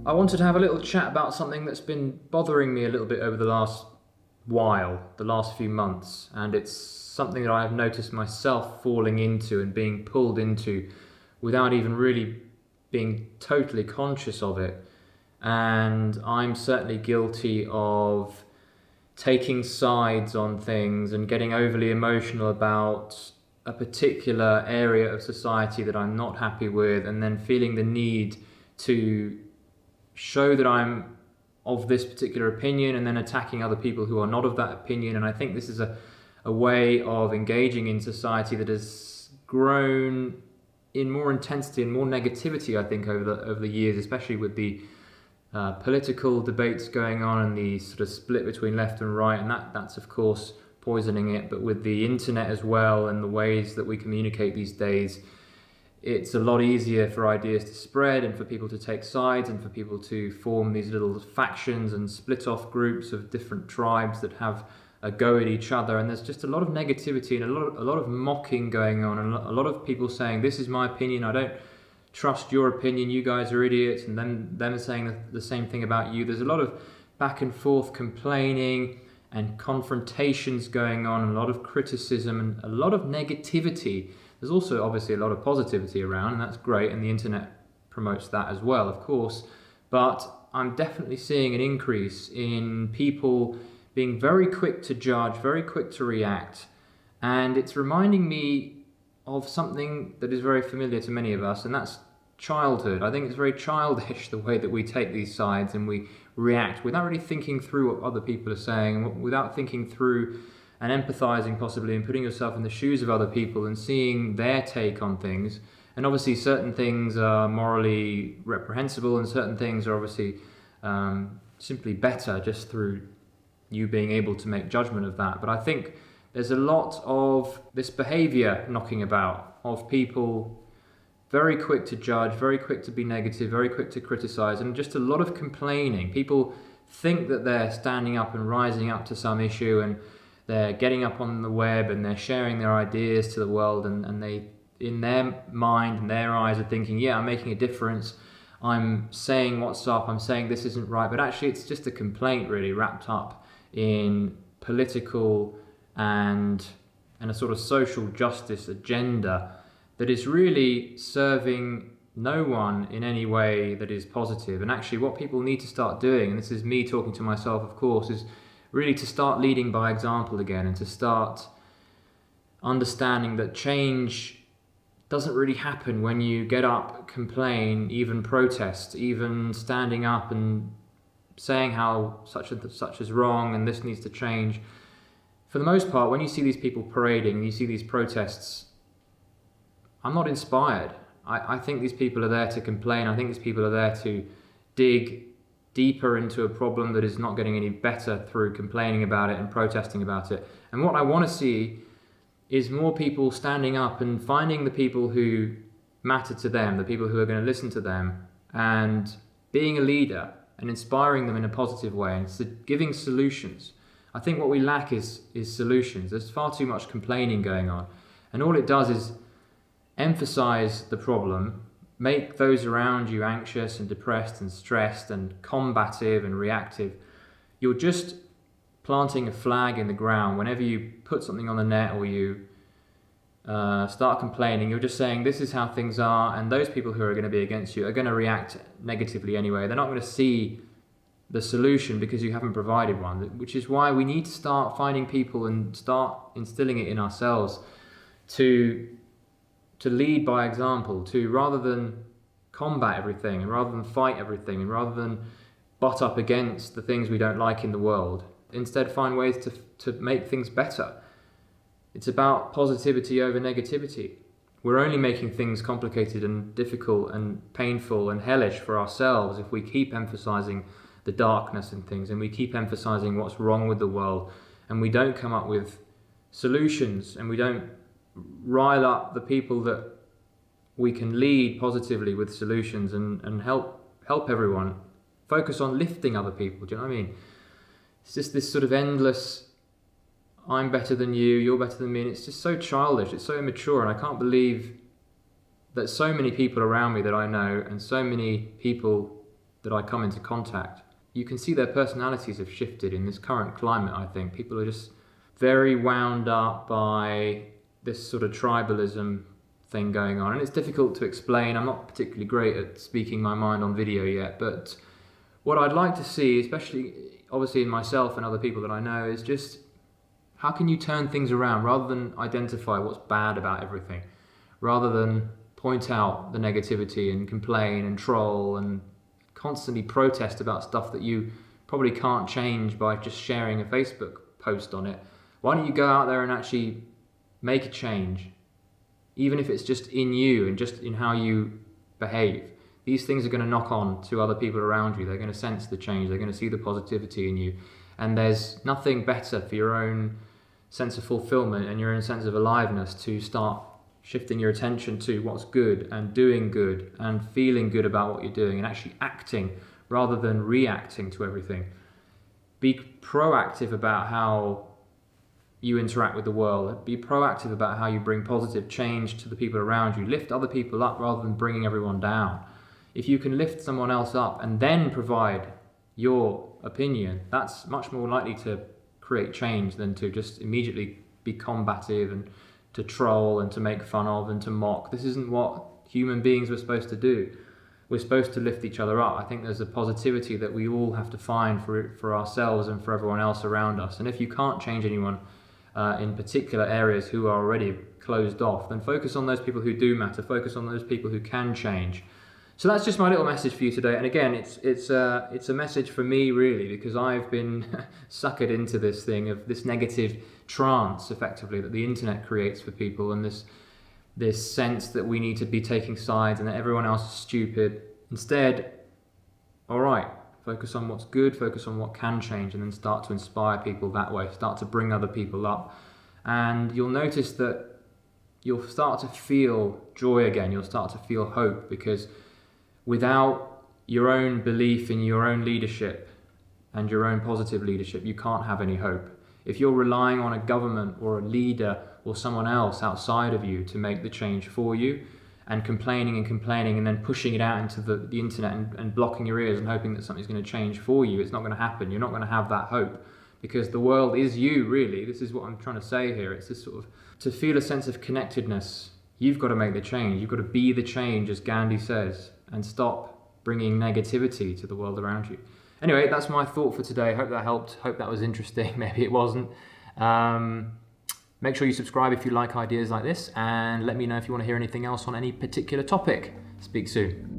I wanted to have a little chat about something that's been bothering me a little bit over the last the last few months, and it's something that I have noticed myself falling into and being pulled into without even really being totally conscious of it. And I'm certainly guilty of taking sides on things and getting overly emotional about a particular area of society that I'm not happy with, and then feeling the need to show that I'm of this particular opinion and then attacking other people who are not of that opinion. And I think this is a way of engaging in society that has grown in more intensity and more negativity, I think, over the years, especially with the political debates going on and the sort of split between left and right, and that's of course poisoning it. But with the internet as well and the ways that we communicate these days, it's a lot easier for ideas to spread and for people to take sides and for people to form these little factions and split off groups of different tribes that have a go at each other. And there's just a lot of negativity and a lot of mocking going on, and a lot of people saying, this is my opinion, I don't trust your opinion, you guys are idiots, and then them saying the same thing about you. There's a lot of back and forth complaining and confrontations going on, and a lot of criticism and a lot of negativity. There's also obviously a lot of positivity around, and that's great, and the internet promotes that as well, of course. But I'm definitely seeing an increase in people being very quick to judge, very quick to react, and it's reminding me of something that is very familiar to many of us, and that's childhood. I think it's very childish the way that we take these sides and we react without really thinking through what other people are saying, without thinking through and empathizing possibly and putting yourself in the shoes of other people and seeing their take on things. And obviously certain things are morally reprehensible and certain things are obviously simply better just through you being able to make judgment of that. But I think there's a lot of this behavior knocking about of people very quick to judge, very quick to be negative, very quick to criticize, and just a lot of complaining. People think that they're standing up and rising up to some issue, and they're getting up on the web and they're sharing their ideas to the world, and they, in their mind and their eyes, are thinking, yeah, I'm making a difference, I'm saying what's up, I'm saying this isn't right. But actually it's just a complaint really wrapped up in political and a sort of social justice agenda that is really serving no one in any way that is positive. And actually what people need to start doing, and this is me talking to myself of course, is really to start leading by example again, and to start understanding that change doesn't really happen when you get up, complain, even protest, even standing up and saying how such and such is wrong and this needs to change. For the most part, when you see these people parading, you see these protests, I'm not inspired. I think these people are there to complain. I think these people are there to dig deeper into a problem that is not getting any better through complaining about it and protesting about it. And what I want to see is more people standing up and finding the people who matter to them, the people who are going to listen to them, and being a leader and inspiring them in a positive way and giving solutions. I think what we lack is solutions. There's far too much complaining going on, and all it does is emphasize the problem, make those around you anxious and depressed and stressed and combative and reactive. You're just planting a flag in the ground. Whenever you put something on the net or you start complaining, you're just saying this is how things are, and those people who are going to be against you are going to react negatively anyway. They're not going to see the solution because you haven't provided one, which is why we need to start finding people and start instilling it in ourselves to lead by example, to rather than combat everything and rather than fight everything and rather than butt up against the things we don't like in the world, instead find ways to make things better. It's about positivity over negativity. We're only making things complicated and difficult and painful and hellish for ourselves if we keep emphasizing the darkness in things and we keep emphasizing what's wrong with the world, and we don't come up with solutions, and we don't rile up the people that we can lead positively with solutions and help everyone focus on lifting other people. Do you know what I mean? It's just this sort of endless, I'm better than you, you're better than me, and it's just so childish, it's so immature, and I can't believe that so many people around me that I know and so many people that I come into contact, you can see their personalities have shifted in this current climate. I think people are just very wound up by this sort of tribalism thing going on, and it's difficult to explain. I'm not particularly great at speaking my mind on video yet, but what I'd like to see, especially obviously in myself and other people that I know, is just how can you turn things around rather than identify what's bad about everything, rather than point out the negativity and complain and troll and constantly protest about stuff that you probably can't change by just sharing a Facebook post on it. Why don't you go out there and actually make a change, even if it's just in you and just in how you behave? These things are going to knock on to other people around you. They're going to sense the change. They're going to see the positivity in you. And there's nothing better for your own sense of fulfillment and your own sense of aliveness to start shifting your attention to what's good and doing good and feeling good about what you're doing and actually acting rather than reacting to everything. Be proactive about how you interact with the world. Be proactive about how you bring positive change to the people around you. Lift other people up rather than bringing everyone down. If you can lift someone else up and then provide your opinion, that's much more likely to create change than to just immediately be combative and to troll and to make fun of and to mock. This isn't what human beings were supposed to do. We're supposed to lift each other up. I think there's a positivity that we all have to find for ourselves and for everyone else around us. And if you can't change anyone in particular areas who are already closed off, then focus on those people who do matter. Focus on those people who can change. So that's just my little message for you today. And again, it's a message for me really, because I've been suckered into this thing of this negative trance, effectively, that the internet creates for people, and this sense that we need to be taking sides and that everyone else is stupid. Instead, all right, focus on what's good, focus on what can change, and then start to inspire people that way. Start to bring other people up, and you'll notice that you'll start to feel joy again. You'll start to feel hope, because without your own belief in your own leadership and your own positive leadership, you can't have any hope. If you're relying on a government or a leader or someone else outside of you to make the change for you, and complaining and then pushing it out into the internet and blocking your ears and hoping that something's going to change for you, it's not going to happen. You're not going to have that hope, because the world is you, really. This is what I'm trying to say here. It's this sort of, to feel a sense of connectedness, you've got to make the change. You've got to be the change, as Gandhi says, and stop bringing negativity to the world around you. Anyway, that's my thought for today. Hope that helped. Hope that was interesting. Maybe it wasn't. Make sure you subscribe if you like ideas like this, and let me know if you want to hear anything else on any particular topic. Speak soon.